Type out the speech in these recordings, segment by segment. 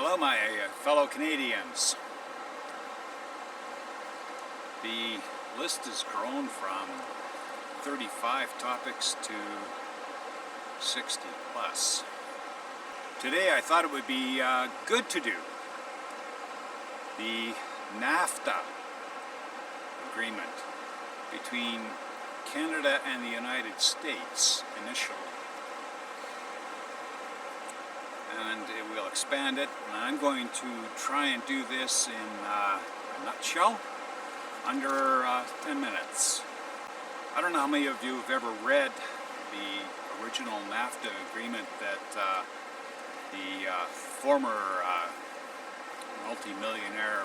Hello, my fellow Canadians. The list has grown from 35 topics to 60 plus. Today I thought it would be good to do the NAFTA agreement between Canada and the United States initially. And we'll expand it, and I'm going to try and do this in a nutshell, under 10 minutes. I don't know how many of you have ever read the original NAFTA agreement that the former multi-millionaire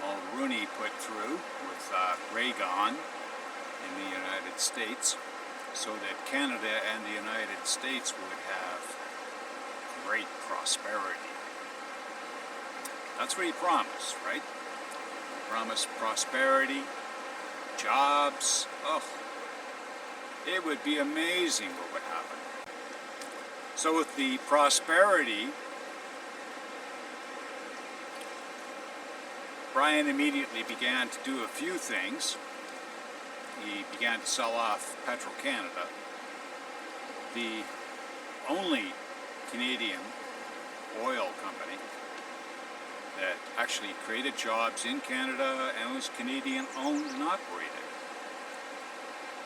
Mulroney put through with Reagan in the United States, so that Canada and the United States would have great prosperity. That's what he promised, right? He promised prosperity, jobs. Oh, it would be amazing what would happen. So with the prosperity, Brian immediately began to do a few things. He began to sell off Petro-Canada, the only Canadian oil company that actually created jobs in Canada and was Canadian owned and operated.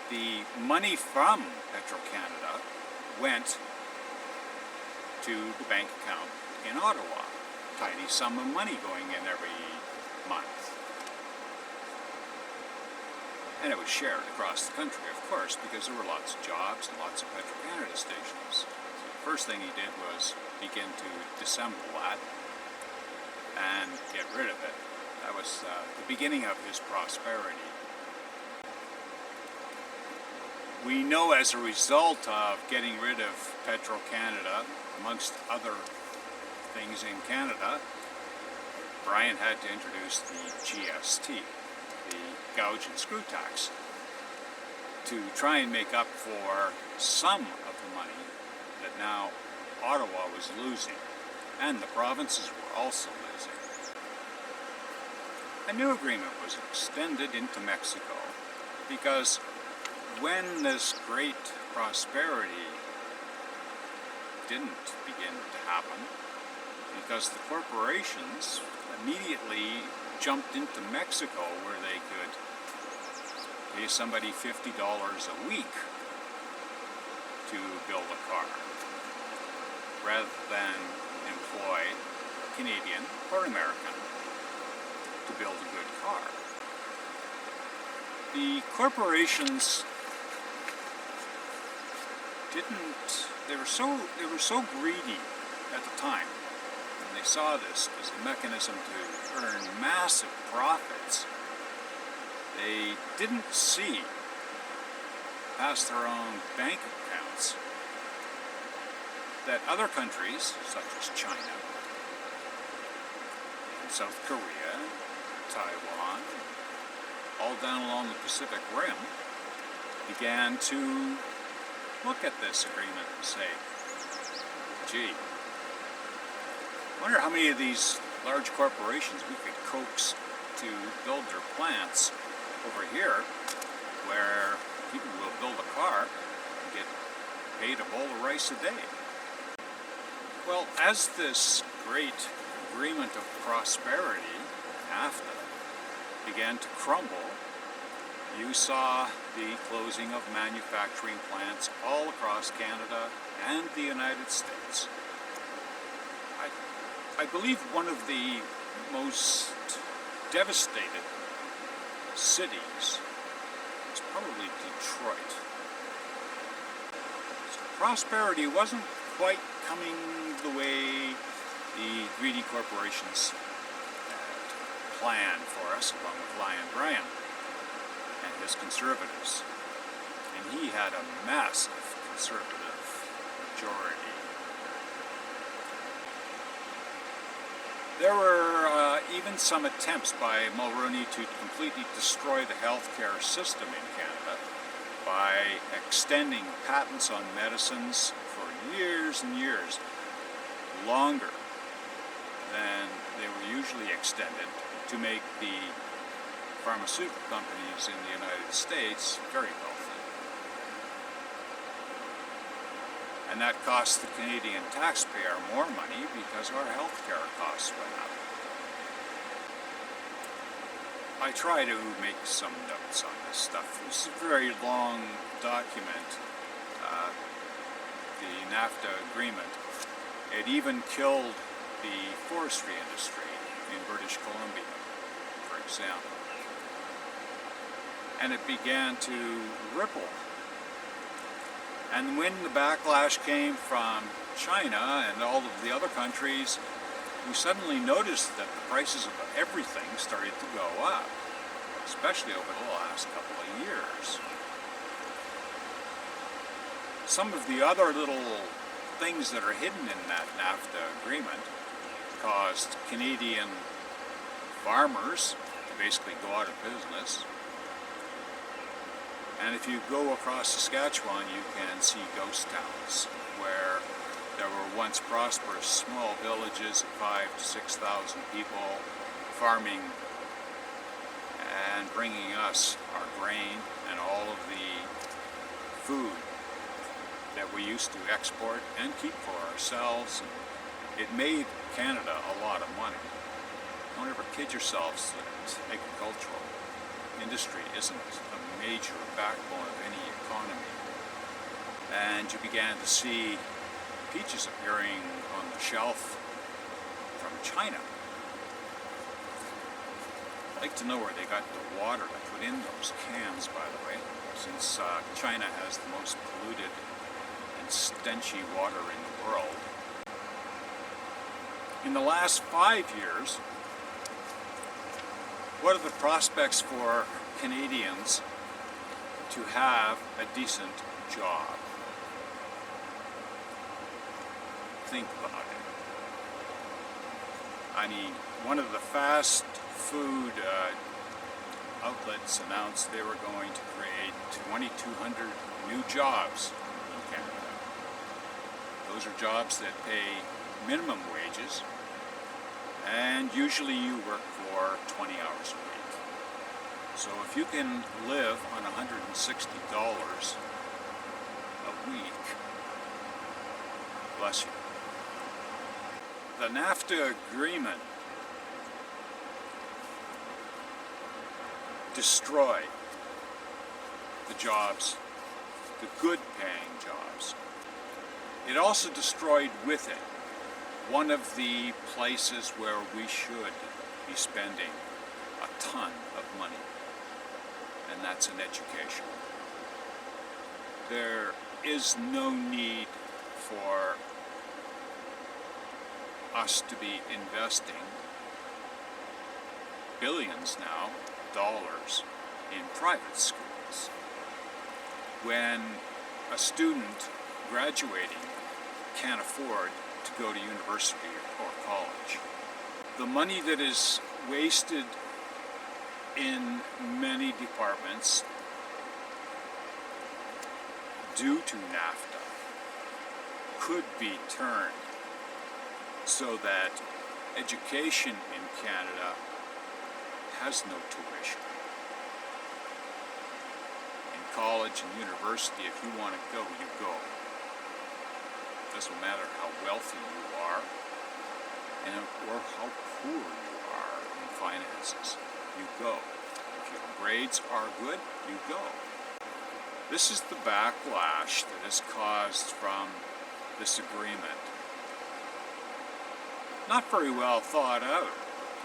The money from Petro-Canada went to the bank account in Ottawa. Tidy sum of money going in every month. And it was shared across the country, of course, because there were lots of jobs and lots of Petro-Canada stations. First thing he did was begin to disassemble that and get rid of it. That was the beginning of his prosperity. We know as a result of getting rid of Petro-Canada, amongst other things in Canada, Brian had to introduce the GST, the gouge and screw tax, to try and make up for some of the money that now Ottawa was losing, and the provinces were also losing. A new agreement was extended into Mexico, because when this great prosperity didn't begin to happen, because the corporations immediately jumped into Mexico, where they could pay somebody $50 a week to build a car, rather than employ a Canadian or American to build a good car. The corporations they were so greedy at the time, and they saw this as a mechanism to earn massive profits. They didn't see past their own bank accounts that other countries, such as China, and South Korea, Taiwan, all down along the Pacific Rim, began to look at this agreement and say, gee, I wonder how many of these large corporations we could coax to build their plants over here, where people will build a car and get paid a bowl of rice a day. Well, as this great agreement of prosperity, NAFTA, began to crumble, you saw the closing of manufacturing plants all across Canada and the United States. I believe one of the most devastated cities is probably Detroit. So prosperity wasn't quite coming the way the greedy corporations had planned for us, along with Lion Brian and his conservatives. And he had a massive conservative majority. There were even some attempts by Mulroney to completely destroy the healthcare system in Canada by extending patents on medicines for years and years, longer then they were usually extended to make the pharmaceutical companies in the United States very wealthy. And that cost the Canadian taxpayer more money because our healthcare costs went up. I try to make some notes on this stuff. It's a very long document, the NAFTA agreement. It even killed the forestry industry in British Columbia, for example. And it began to ripple. And when the backlash came from China and all of the other countries, we suddenly noticed that the prices of everything started to go up, especially over the last couple of years. Some of the other little things that are hidden in that NAFTA agreement caused Canadian farmers to basically go out of business. And if you go across Saskatchewan, you can see ghost towns where there were once prosperous small villages of 5,000 to 6,000 people farming and bringing us our grain and all of the food that we used to export and keep for ourselves. And it made Canada a lot of money. Don't ever kid yourselves that agricultural industry isn't a major backbone of any economy. And you began to see peaches appearing on the shelf from China. I'd like to know where they got the water to put in those cans, by the way, since China has the most polluted and stenchy water in the world. In the last 5 years, what are the prospects for Canadians to have a decent job? Think about it. I mean, one of the fast food outlets announced they were going to create 2,200 new jobs in Canada. Those are jobs that pay minimum wages, and usually you work for 20 hours a week. So if you can live on $160 a week, bless you. The NAFTA agreement destroyed the jobs, the good-paying jobs. It also destroyed with it one of the places where we should be spending a ton of money, and that's in education. There is no need for us to be investing billions now, dollars, in private schools when a student graduating can't afford to go to university or college. The money that is wasted in many departments due to NAFTA could be turned so that education in Canada has no tuition. In college and university, if you want to go, you go. Doesn't matter how wealthy you are or how poor you are in finances. You go. If your grades are good, you go. This is the backlash that is caused from this agreement. Not very well thought out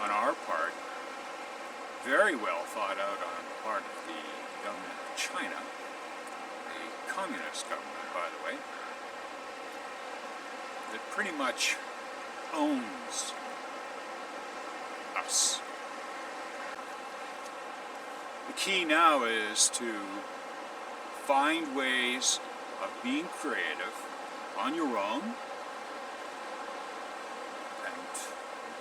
on our part. Very well thought out on the part of the government of China, the communist government, by the way, that pretty much owns us. The key now is to find ways of being creative on your own and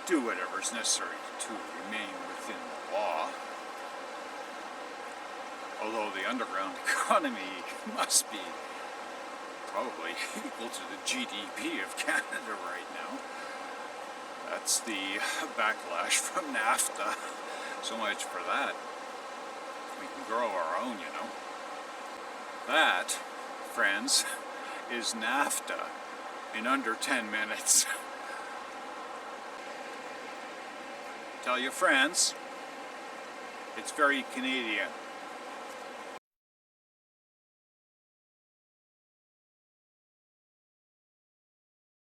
do whatever is necessary to remain within the law. Although the underground economy must be probably equal to the GDP of Canada right now. That's the backlash from NAFTA. So much for that. We can grow our own, you know. That, friends, is NAFTA in under 10 minutes. Tell your friends. It's very Canadian.